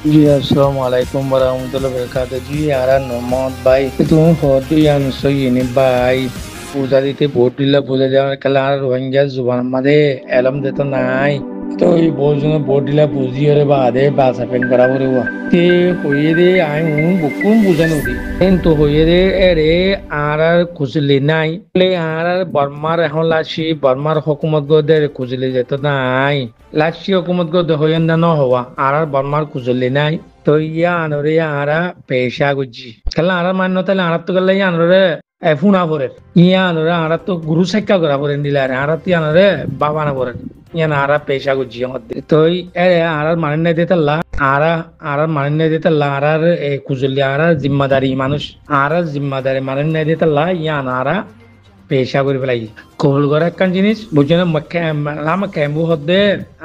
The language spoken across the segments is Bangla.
जी अस्सलाम वालेकुम warahmatullahi wabarakatuh जी यारा मोहम्मद भाई तुम होती अनसो ये भाई पूजा দিতে ভোট দিলে পূজা দেওয়ার কালার রোহিঙ্গা জুবান মাদে এলম দিত নাই তো এই বউজনে ভোট দিলে বুঝিয়ে বাদে বাসা পেন করা পড়ে তে হইয়ে দে আই বুকুম বুঝা নদী কিন্তু হইয়ে দে এরে আর খুঁজলি নাই বলে আর বর্মার এখন লাসি বর্মার হকুমত গদে খুঁজলি যেত নাই লাসি হকুমত গদে হইয়েন না হওয়া আর বর্মার খুঁজলি নাই তো ইয়া আনরে আরা পেশা গুজি খেলা আর মান্য তাহলে আর তো গেলে আনরে ফুনা পরে ইয়া আনরে আর তো গুরু শিক্ষা করা পরে দিলারে আর তি আনরে বাবা না পরে ইয়া না আর পেশা গুজি তো এ আর মানে নাই দিতাল্লা আরা আর মানে নাই দিতাল্লা আর খুঁজলি আর জিম্মাদারি মানুষ আর জিম্মাদারি মানে নাই দিতাল্লা ইয়া আরা পেশা করে ফেলাই কবুল করে একখান জিনিস বুঝছো না লামা ক্যাম্বু হদ্দে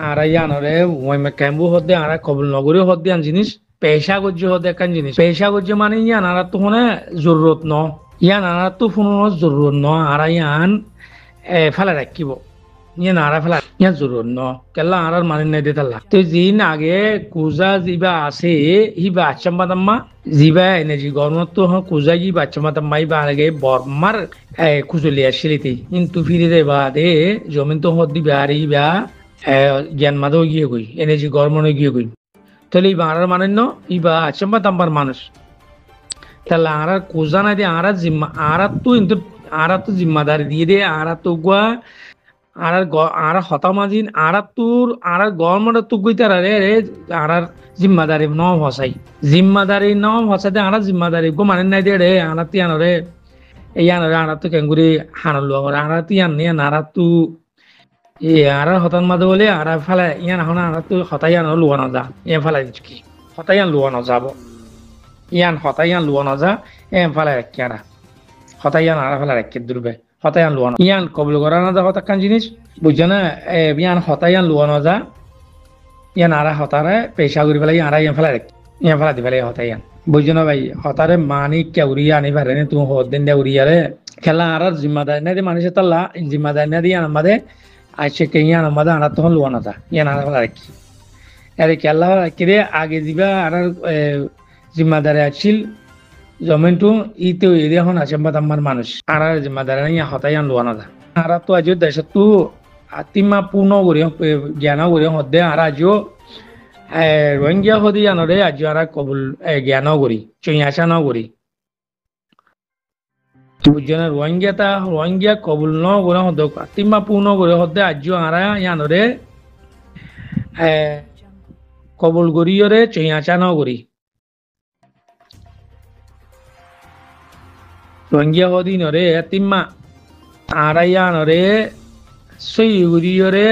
আর ইয়ানরে ওই ক্যাম্বু হদ্দে আর কবুল নগরী হদ্দে আন জিনিস পেশা গজ্য হদ্দে একখান জিনিস পেশা গজ্য মানে ইয়ান আর তো হনে জরুরত ন ইয়ান আর তো ফোন জরুরত ন আর ইয়ান ফেলে রাখিব ইয়ে নারা ফেলা ইয়া জরুর ন কেলা আর মানে নাই দিতাল্লা তো জিন আগে কুজা জিবা আছে হিবা আচ্ছাম্বাদাম্মা জিবা এনার্জি গভর্নমেন্ট তো কুজা ই বাচ্চাম্বাদাম্মা ইবা আগে বর্মার কুজলি আসিলিতি কিন্তু ফিরে দেবা দে জমিন তো হদ দিবা আর ইবা জ্ঞান মাদও গিয়ে গই এনার্জি গভর্নমেন্ট গিয়ে গই তাহলে ইবা আর মানে ন ইবা আচ্ছাম্বাদাম্বার মানুষ তাহলে আর কুজা নাই দিয়ে আর তো কিন্তু আর তো জিম্মাদারি দিয়ে দে আর তো গুয়া আর হতামাজিন আর তোর আর গভর্নমেন্ট তো গইতার রে আর জিম্মাদারি ন ভসাই জিম্মাদারি ন ভসাতে আর জিম্মাদারি গো মানে নাই দে রে আর তিয়ান রে এই আনরে আর তো কেঙ্গুরি হানলু আর তিয়ান নিয়ে আর তু এ আর হতান মাদে বলে আর ফালে ইয়ান হনা আর তো হতাইয়ান লুয়া না যা এ ফালে কি হতাইয়ান লুয়া না যাব ইয়ান হতাইয়ান লুয়া না যা এ ফালে রাখি আর হতাইয়ান আর ফালে রাখি দুর্বে হতায়ান লুয়ানো ইয়ান কবল করা না যা হতাকান জিনিস বুঝছো না ইয়ান হতায়ান লুয়ানো যা ইয়ান আরা হতারে পেশা করি ফেলাই আরা ইয়ান ফেলাই ইয়ান ফেলা দি ফেলাই হতায়ান বুঝছো না ভাই হতারে মানি কে উড়িয়া আনি পারে না তুমি হদ দিন দে উড়িয়ারে খেলা আর জিম্মাদারি না দি মানুষের তাল্লা জিম্মাদারি না দি আমাদের আইসে কে ইয়ান আমাদের আরা তখন লুয়ানো যা ইয়ান আরা ফেলা রাখি আরে খেলা রাখি রে আগে দিবা আর জিম্মাদারি আছিল জমিনটো ইতে এখন আচম্বাদ আমার মানুষ আর জিম্মাদারি নাই হতাই লোৱা নাযায় আর তো আজিও দেশতো আতিমা পূর্ণ কৰি জ্ঞান কৰি হদে আর আজিও রোহিঙ্গা হদি আনরে আজিও আর কবুল জ্ঞান কৰি চৈয়াশা ন কৰি বুঝছেন রোহিঙ্গা কবুল ন করে হদ আতিমা পূর্ণ করে হদে আজিও আর ইয়ানরে কবুল করিয়রে চৈয়াশা ন কৰি রোহিঙ্গা হদি নরে এতিমা আড়াইয়া নরে সইগুড়িয়রে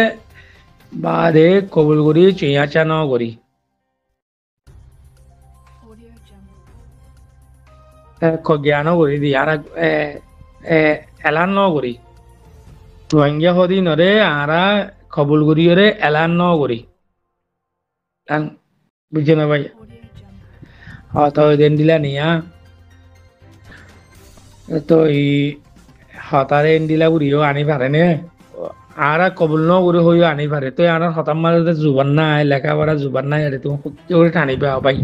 বাদে কবুল করি চুইয়াচা ন করি জ্ঞান করি দি আর এলান ন করি রোহিঙ্গা হদি নরে আরা কবুল করিয়রে এলান ন করি বুঝছে না ভাই হয়তো দিন দিলা নিয়া তো এই হতারে দিলা উড়িও আনি পারে নে আর কবুল ন করে হইও আনি পারে তো আর হতাম মাঝে জুবান নাই লেখাপড়া জুবান নাই আরে তুমি করে টানিবা ভাই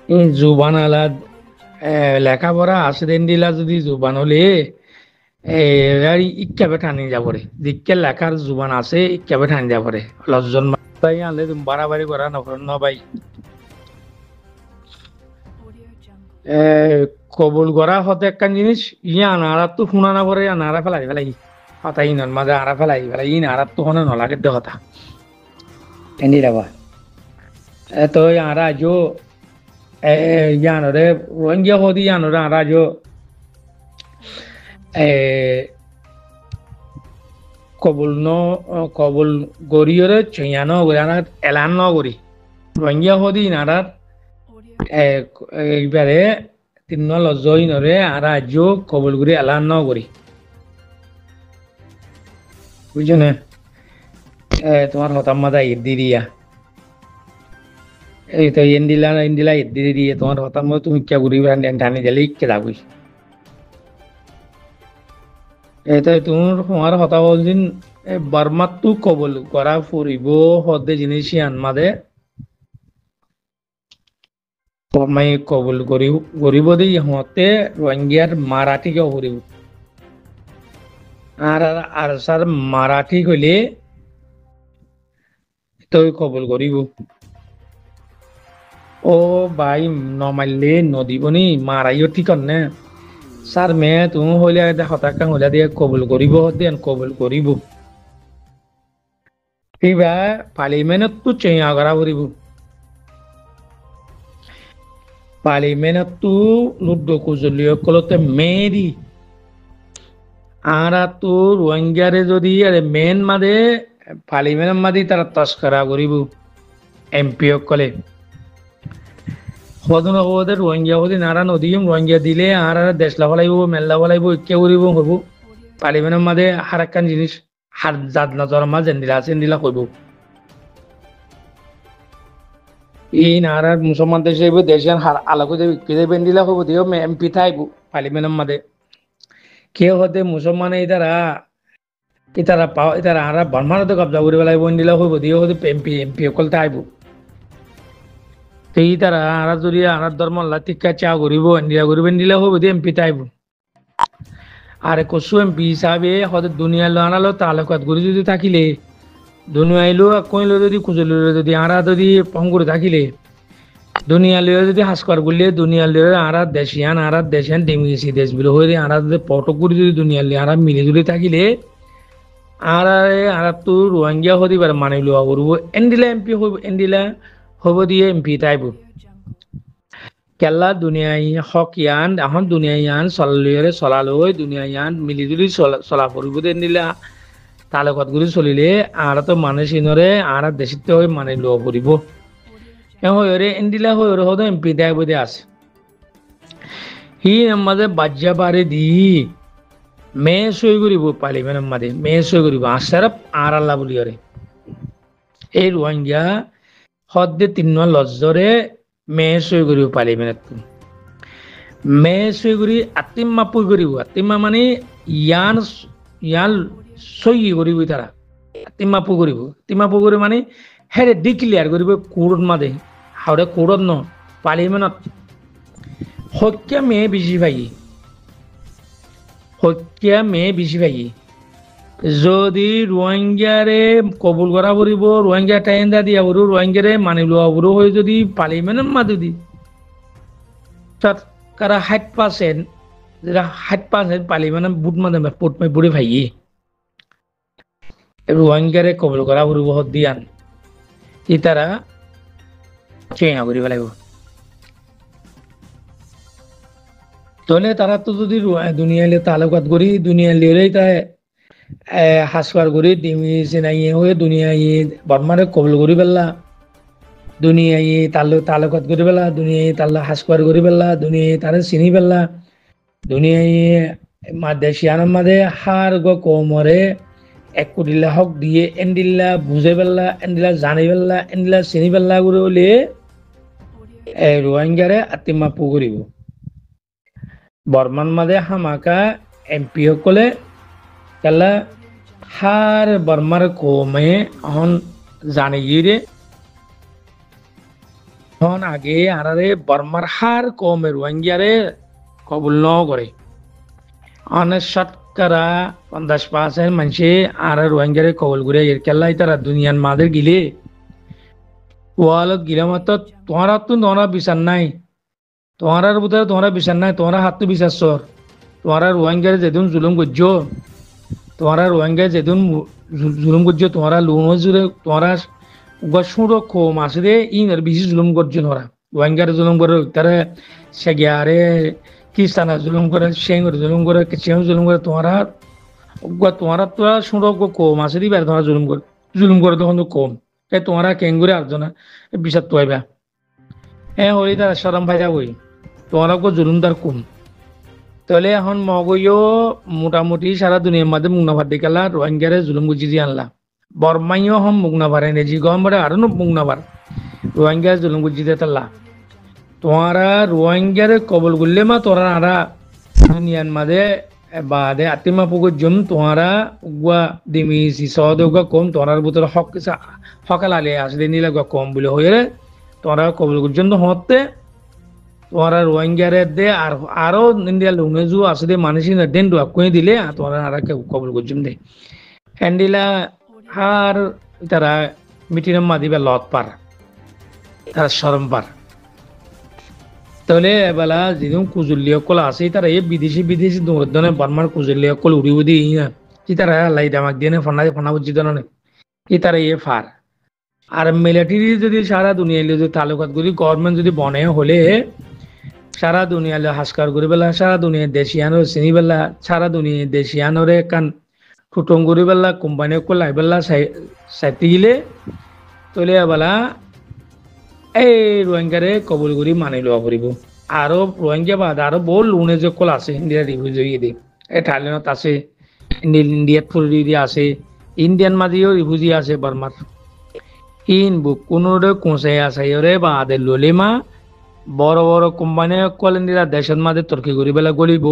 এই জুবান আলা লেখাপড়া আছে দিন দিলা যদি জুবান হলে ইক্কাবে টানি যাব রে জিক্কে লেখার জুবান আছে ইক্কাবে টানি যাব রে লজ্জন ভাই আনলে তুমি বাড়াবাড়ি করা নকর ন ভাই কবুল করা হতে একখান জিনিস ইয়া আনারা তো শুনা না পরে আনারা ফেলাই হতা ইনর মাঝে আরা ফেলাই ইন আরা তো হনে নলাগে দে হতা এনি রাবা তো আরা জো ইয়ানরে রোহিঙ্গা হদি ইয়ানরে আরা জো কবুল গরিয়রে চয়ানো গরানা এলান ন গরি রোহিঙ্গা হদি ইনারা এইবারে তিন লজই নরে আর আজ কবল করে এলান ন করি বুঝছো না তোমার হতাম মাদা ঈদ দিয়া এই তো ইন্দিলা ঈদ দিয়ে তোমার হতাম তুমি কে ঘুরি টানি দিলে কে যাবই এই তো তোমার হতা বলছিন বর্মাতো কবল করা ফুরিব হদে জিনিস আনমাদে বর্মাই কবল করিব দি ইহতে রোহিঙ্গার মারাঠিকে ফুরিব আর আর স্যার মারাঠি কইলে তুই কবল করিব ও ভাই নমাইলে নদীবনি মারাইও ঠিক নে স্যার মে তুমি হইলে হতাকা হইলে দিয়ে কবল করিব দেন কবল করিব এইবা পার্লিমেন্টতো চেঞ্জ করা ফুরিব পার্লিমেন্টতো লুড্ড কুজলীয় কলতে মেরি আরা তো রোহিঙ্গারে যদি মেন মাদে পার্লিমেন্ট মাদি তারা তস্করা করিব এমপি কলে হদন হদে রোহিঙ্গা হদি নারা নদীম রোহিঙ্গা দিলে আর দেশ লাফালাইব মেল্লা ফলাইব কে করিব হব পার্লিমেন্টের মাদে হারাক্কান জিনিস হার জাত নজর মা জেন্দিলা চেন্দিলা কইব এই নারার মুসলমান দেশে দেশের আলাকু কেদে বেন্দিলা হব দিও এমপি থাইব পার্লিমেন্টের মাদে কে হতে মুসলমান ইতারা পাও ইতারা আরা বর্মানতে কবজা করি বেলাই বন্দিলা হইব দিও হতে এমপি অকলতে আইব তেই তারা আরা যদি আরার ধর্ম লাতিকা চা করিব এন্ডিলা করিব এন্ডিলা হইব দি এমপি তাইব আরে কসু এমপি হিসাবে হতে দুনিয়া লো আনালো তালুকাত করি যদি থাকিলে দুনিয়া এলো কইলো যদি কুজলিলো যদি আরা যদি পং করে থাকিলে দুনিয়া লিয়ে যদি হাসকর করলে দুনিয়া লিয়ে আরা দেশিয়ান ডিমিসি দেশ বিলো হয়ে আরা যদি পটক করে যদি দুনিয়া লিয়ে আরা মিলে যদি থাকিলে আরা তো রোহিঙ্গা হতে পারে মানে লোয়া করব এন্ডিলা এমপি হইব এন্ডিলা হব দিয়ে এমপি তাইব কেলা দুনিয়াই হক ইয়ান এখন দুনিয়াই ইয়ান চলালিয়ে চলালৈ দুনিয়া ইয়ান মিলি জুলি চলা ফুরিব এন্ডিলা তালুকাত গুলি চলিলে আর তো মানুষ ইনরে আর দেশিত হয়ে মানে লোয়া ফুরিব হয়ে এন্ডিলা হয়ে হতো এমপি তাইব দিয়ে আছে হি আমাদের বাজ্যা বারে দি মে সই করিব পার্লিমেন্টের মাঝে মে সই করিব আশারফ আর আল্লাহ বলি এই রোহিঙ্গা হদ্দে তিন লজ্জরে মে সই করিব পার্লিমেন্ট মে সই করি আতিম্মা পুই করিব আতিম্মা মানে ইয়ান ইয়ান সই করিব তারা আতিম্মা পু করিব আতিম্মা পু করি মানে হেরে ডিক্লিয়ার করিব কোর্ট মাঝে হাওড়ে কোর্টত ন পার্লিমেন্টত হত্যা মে বেশি ভাই হত্যা মে বেশি ভাই যদি রোহিঙ্গারে কবুল করা পড়ব রোহিঙ্গা টাইন্দা দিয়া পড়ব রোহিঙ্গারে মানি লোৱা পড়ব হয়ে যদি পার্লিমেন্টের মাঝে দি কারা 60% যেটা 60% পার্লিমেন্টের বুট মাঝে বুট মাই বুড়ে ভাই রোহিঙ্গারে কবুল করা পড়ব হত দিয়ান ই তারা চেঞ্জ করিব লাগিব তাহলে তারা তো যদি দুনিয়ালে তালুকাত করি দুনিয়া লিয়ে তাই হাসপার করি ডিমি চেনাইয়ে হয়ে দুনিয়ায় বর্মারে কবল করি পেলা দুনিয়ায় তালুকাত করি পেলা দুনিয়ায় তাল্লা হাসপার করি পেলা দুনিয়ায় তারা চিনি পেলা দুনিয়ায় দেশিয়ানোর মাঝে হার কমরে এক কোটিলা হক দিয়ে এন্ডিল্লা বুঝে পেলা এন্ডিলা জানি পেলা এন্ডিলা চিনি পেলা করে হলে রোহিঙ্গারে আতিমা পু করিব বর্মান মাঝে হামাকা এমপি সকলে কেলা হার বর্মার কমে এখন জানে গিয়ে এখন আগে আরে বর্মার হার কমে রোহিঙ্গারে কবুল ন করে অনেক শতকরা 50% মানুষে আর রোহিঙ্গারে কবুল করে এর কেলাই তারা দুনিয়ার মাদের গিলে ওয়ালত গিলে মাত্র তোমার তো তোমরা বিচার নাই তোমার ভিতরে তোমরা বিচার নাই তোমার হাত তো বিচার সর তোমার রোহিঙ্গারে যেদিন জুলুম করছো তোমারা রোহিঙ্গা যেদিন জুলুম করছো তোমারা লোন জুড়ে তোমারা সুর কম আছে দে ইনের বেশি জুলুম করছো তোমরা রোহিঙ্গারে জুলুম করে তারা সেগিয়ারে খ্রিস্টানা জুলুম করে সেঙ্গরে জুলুম করে কেউ জুলুম করে তোমারা তো সুর কম আছে দিবে তোমরা জুলুম করে তখন তো কম এই তোমরা কেঙ্গুরে আসছো না বিচার তো আইবা হই তারা সরম ভাই যাবই তোমরা জুলুম তার কম তাহলে এখন মগইও মোটামুটি সারা দুনিয়ার মধ্যে মুগনাভার দেখালা রোহিঙ্গারে জুলুম গুজি দিয়ে আনলা বর্মাইও হম মুগনাভার এনে জি গম বারে আরো মুগনাভার রোহিঙ্গা জুলুম গুজি দিয়ে তাল্লা তোমরা রোহিঙ্গারে কবল করলে মা তোরা আরা দুনিয়ার মাঝে বাদে আতিমা পুকুর জম তোমরা উগা দিমি সি সদ উগা কম তোমরার ভিতরে হকাল আলে আসলে নিলে উগা কম বলে হয়ে তোমরা কবুল পর্যন্ত হতে তোমরা রোহিঙ্গারে দে আর আরো ইন্ডিয়া লুনেজু আসলে মানুষই না দেন ডুয়া কই দিলে তোমরা আর কবুল পর্যন্ত দে হ্যান্ডিলা আর তারা মিটিনের মাদিবে লত পার তারা শরম পার তাহলে এবেলা যেরকম কুজুল্লি সকল আছে তারা এই বিদেশি দৌড়নে বার্মার কুজুল্লি সকল উড়ি উদি না কি তারা লাই দামাক দিয়ে ফনা উচিত না কি তারা ইয়ে ফার আর মিলিটারি যদি সারা দুনিয়া যদি তালুকাত গুলি গভর্নমেন্ট যদি বনে হলে সারা দুনিয়ালে হাসকার করে বেলা সারা দুনিয়া দেশিয়ানোর চিনি বেলা সারা দুনিয়া দেশিয়ানোরে কান টুটং করে বেলা কোম্পানি সকল লাই বেলা সাইতে গিলে তাহলে এবেলা এই রোহিঙ্গারে কবুল করি মানি লওয়া পড়িব আরো রোহিঙ্গা বাদ আরো বহু লোনে যে কল আছে ইন্ডিয়া রিফিউজি দিয়ে এই থাইল্যান্ডত আছে ইন্ডিয়াত ফুরি আছে ইন্ডিয়ান মাঝেও রিফিউজি আছে বার্মার ইন বুক কোনোরে কোঁচে আছে রে বাদে ললিমা বড় বড় কোম্পানি কল ইন্ডিয়া দেশের মাঝে তর্কি করি বেলা গলিব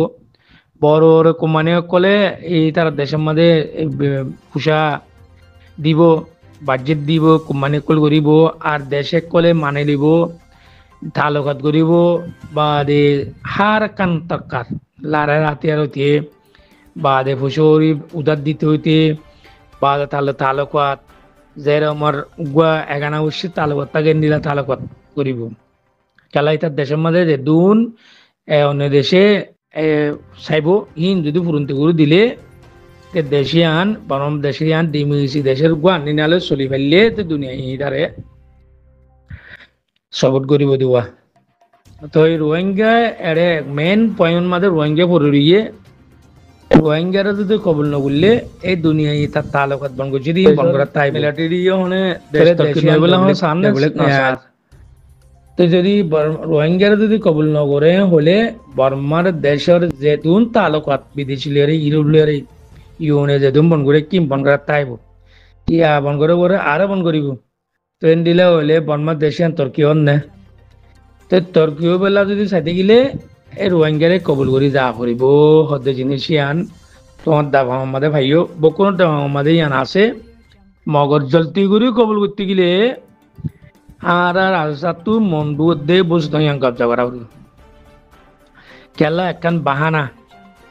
বড় বড় কোম্পানি কলে এই তারা দেশের মাঝে পুষা দিব বাজেট দিব কোম্পানি কল করিব আর দেশে কলে মানে লিব তালুকাত করিব বা দে হার কান তরকার লারার হাতিয়ার হইতে বা দে ফুসরি উদার দিতে হইতে বা তালুকাত যের আমার উগুয়া এগানা উৎসে তালুকাত তাকে নীলা তালুকাত করিব খেলা তার দেশের মাঝে যে দুন অন্য দেশে চাইব হিন যদি ফুরন্তি করে দিলে দেশিয়ান বরম দেশিয়ান ডিমিসি দেশের গুয়ান নিনালে চলি ফেললে তো দুনিয়া ইদারে সবট করিব দিবা তো এই রোহিঙ্গা এর মেন পয়েন্ট মাঝে রোহিঙ্গা পড়িয়ে রোহিঙ্গারা যদি কবুল না করলে এই দুনিয়া তার তালুকাত বন করছে দিয়ে বন করার তাই মিলিটারি হনে সামনে তো যদি রোহিঙ্গারা যদি কবুল না করে হলে বর্মার দেশের যেতুন তালুকাত বিদেশি লেয়ারে ইউরোপ লেয়ারে ইউনে যেতুন বন করে কিম বন করার তাইব ইয়া বন করে আরো বন করিব ট্রেন দিলে হলে বর্মার দেশে তর্কি হন না তো তর্কিও বেলা যদি চাইতে গেলে এই রোহিঙ্গারে কবুল করি যা করিব হদ্দে জিনিস ইয়ান তোমার দাবা আমাদে ভাইও বকুনো দাবা আমাদে ইয়ান আছে মগর জলতি করি কবুল করতে গেলে আর রাজসাতু মন্ডু দে বসত ইয়ান কবজা করা হল কেলা একখান বাহানা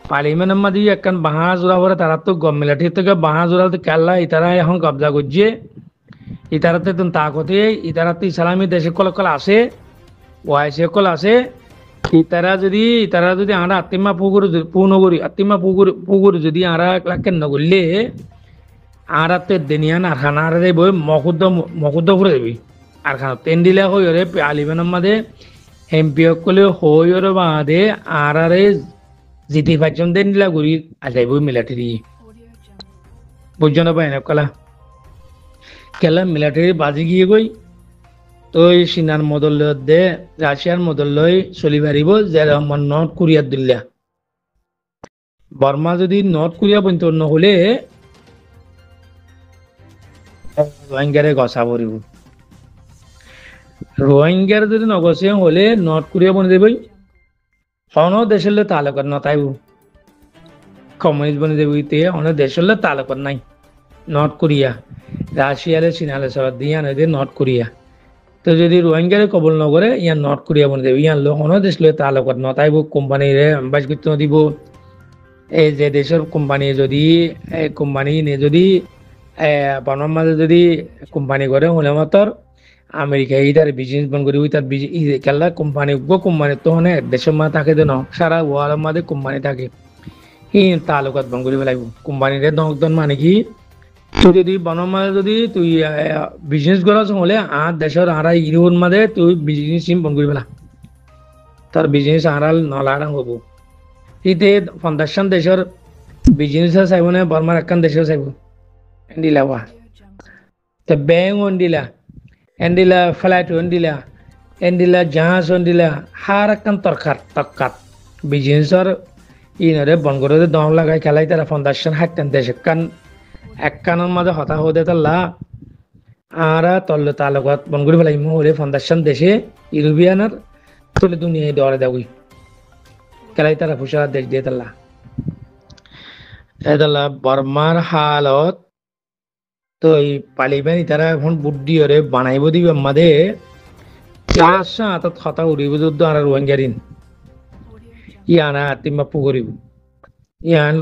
পার্লিমেন্টের মাঝে একখান বাহানা জোড়া করে তারা তো মিলিটারি থেকে বাহানা জোড়া কেলা ইতারা এখন কবজা করছে ইতারাতে তো তাকতে ইতারাতে ইসলামী দেশে কল কল আছে ওয়াইসে কল আছে ইতারা যদি আমরা আত্মা পূর্ণ করি আত্মা পুকুর যদি আমরা লাখেন নগরলে আর দেনিয়ান আর খানা আর দেব মকুদ্দ করে দেবি আর খানা তেন দিলে হই রে আলিমেনের মাঝে এমপি সকলে হই রে বাদে আর জিতি পাঁচজন দেন দিলা ঘুরি আজাইব মিলিটারি বুঝছো না পাই না কলা কেলা মিলিটারি বাজি গিয়ে গই তো এই চীনার মদল দে রাশিয়ার মদল লই চলি পারিব যে নর্থ কোরিয়ার দিল্লা বর্মা যদি নর্থ কোরিয়া পর্যন্ত নহলে রোহিঙ্গারে গছা পড়িব রোহিঙ্গার যদি নগছে হলে নর্থ কোরিয়া বনে দেবই অন দেশের তালুকাত নতাইব কমিউনিস্ট বনে দেব অন দেশের তালুকাত নাই নর্থ কোরিয়া রাশিয়ালে চীনালে সব দিয়া নয় নর্থ কোরিয়া তো যদি রোহিঙ্গারে কবল নকরে ইয়ান নর্থ কোরিয়া বনে দেব ইয়ান লোক অন দেশ লই তালুকাত নতাইব কোম্পানিরে বাস করতে দিব এই যে দেশের কোম্পানি যদি কোম্পানি নে যদি বর্মার মাঝে যদি কোম্পানি করে হলে মাত্র আমেরিকা ইটার বিজনেস বন্ধ করি তার খেলা কোম্পানি তো হনে দেশের মাঝে থাকে দেন সারা ওয়ার্ল্ডের মাঝে কোম্পানি থাকে ই তালুকাত বন্ধ করি লাগবে কোম্পানির দন মানে কি তুই যদি বর্মার মাঝে যদি তুই বিজনেস করার হলে আর দেশের আর ইউরোপের মাঝে তুই বিজনেস বন্ধ করি পেলা তার বিজনেস আড়াল নলাড়াং হবো ইতে 50 দেশের বিজনেস চাইব না বর্মার একখান দেশেও চাইব এন্ডিলা ওয়া তো ব্যাংক অন্ডিলা এন্ডিলা ফ্লাইট অন্ডিলা এন্ডিলা জাহাজ অন্ডিলা হার একখান তরকার বিজনেসর ইনরে বন করে দম লাগাই খেলাই তারা 50 দেশ একখানের মাঝে হতা হতে তাল্লা আর তল্লে তালুকাত বন করে ফেলাই হলে 50 দেশে ইউরোপিয়ানের তুলে দুনিয়ায় দরে দেবই খেলাই তারা ফুসা দেশ দিয়ে তাল্লা এদালা বর্মার হালত তো এই পালিবেন তারা এখন বুদ্ধি ওরে বানাইব দিবে আমাদের চাষা আতত কথা উড়িব যুদ্ধ আর রোহিঙ্গারিন ইয়ানা আতিমা পুগরিব ইয়ান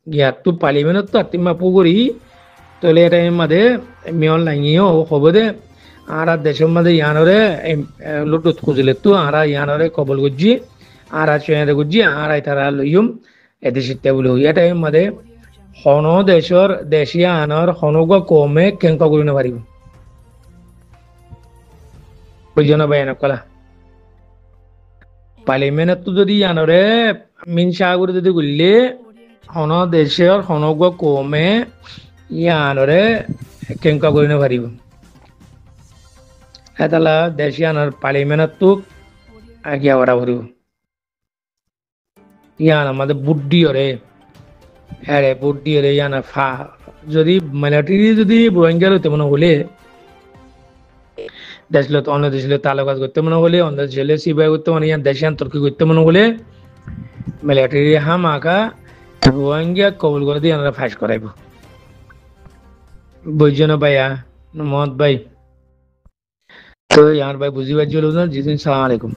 ইয়াতো পালিবেনত তো আতিমা পুগরি তোলে এটা মাঝে মিয়ন লাইনিও হবদে আরা দেশের মাঝে ইয়ানরে লুটুত খুঁজলে তো আরা ইয়ানরে কবল গুজি আরা চুয়ারে গুজি আরাই তারা লইম এদেশিতে বলে এটা মাঝে হন দেশর দেশিয়া আনর হনগ কমে কেঙ্কা করি না পারিব বুঝছো ভাই এনে কলা পার্লিমেন্ট তো যদি আনরে মিন সাগরে যদি গুললে হন দেশের হনগ কমে ইয়ানরে কেঙ্কা করি না পারিব এতালা দেশি আনার পার্লিমেন্ট তো আগে ওরা ভরিব ইয়ান আমাদের বুদ্ধি ওরে হ্যাঁ বুদ্ধি ওরে ইয়ানা ফা যদি মিলিটারি যদি রোহিঙ্গার হইতে মনে হলে দেশলে অন্য দেশলে তালুকাত করতে মনে হলে অন্য দেশলে সিবাই করতে মানে ইয়ান দেশিয়ান তর্কি করতে মনে হলে মিলিটারি হামাকা রোহিঙ্গা কবল করে দিয়ে আমরা ফাঁস করাইব বুঝছো না ভাইয়া মত ভাই তো ইয়ার ভাই বুঝি পারছিল না জি সালাম আলাইকুম